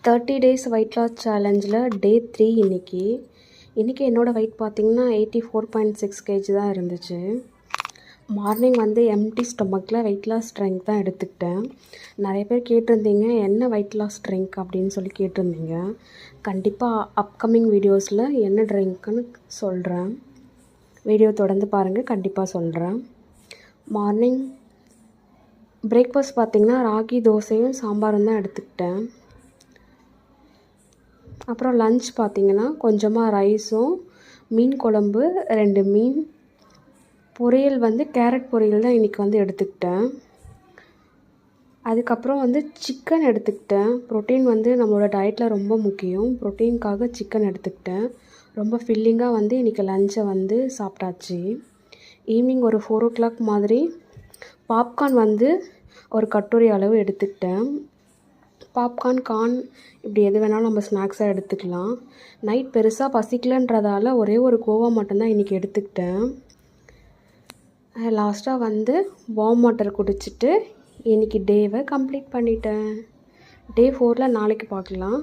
30 days weight loss சேலஞ்சில் டே 3 இன்றைக்கி என்னோடய wait பார்த்திங்கன்னா 84.6 kg தான் இருந்துச்சு. மார்னிங் வந்து எம்டி ஸ்டொமக்கில் வெயிட் லாஸ் ட்ரிங்க் தான் எடுத்துக்கிட்டேன். நிறைய பேர் கேட்டிருந்தீங்க என்ன வெயிட் லாஸ் ட்ரிங்க் அப்படின்னு சொல்லி கேட்டிருந்தீங்க. கண்டிப்பாக அப்கமிங் வீடியோஸில் என்ன ட்ரிங்க்குன்னு சொல்கிறேன். வீடியோ தொடர்ந்து பாருங்கள், கண்டிப்பாக சொல்கிறேன். மார்னிங் பிரேக்ஃபாஸ்ட் பார்த்திங்கன்னா ராகி தோசையும் சாம்பாரும் தான் எடுத்துக்கிட்டேன். அப்புறம் லன்ச் பார்த்திங்கன்னா கொஞ்சமாக ரைஸும் மீன் குழம்பு 2 மீன் பொரியல் வந்து கேரட் பொரியல் தான் இன்றைக்கி வந்து எடுத்துக்கிட்டேன். அதுக்கப்புறம் வந்து சிக்கன் எடுத்துக்கிட்டேன். ப்ரோட்டீன் வந்து நம்மளோட டயட்டில் ரொம்ப முக்கியம். ப்ரோட்டீனுக்காக சிக்கன் எடுத்துக்கிட்டேன். ரொம்ப ஃபில்லிங்காக வந்து இன்றைக்கி லஞ்சை வந்து சாப்பிட்டாச்சு. ஈவினிங் ஒரு 4 o'clock மாதிரி பாப்கார்ன் வந்து ஒரு கட்டோரி அளவு எடுத்துக்கிட்டேன். பாப்கார்ன், கார்ன் இப்படி எது வேணாலும் நம்ம ஸ்நாக்ஸாக எடுத்துக்கலாம். நைட் பெருசாக பசிக்கலன்றதால ஒரே ஒரு கோவா மட்டும்தான் இன்றைக்கி எடுத்துக்கிட்டேன். லாஸ்ட்டாக வந்து வார்ம் வாட்டர் குடிச்சிட்டு இன்றைக்கி டேவை கம்ப்ளீட் பண்ணிட்டேன். டே 4ல் நாளைக்கு பார்க்கலாம்.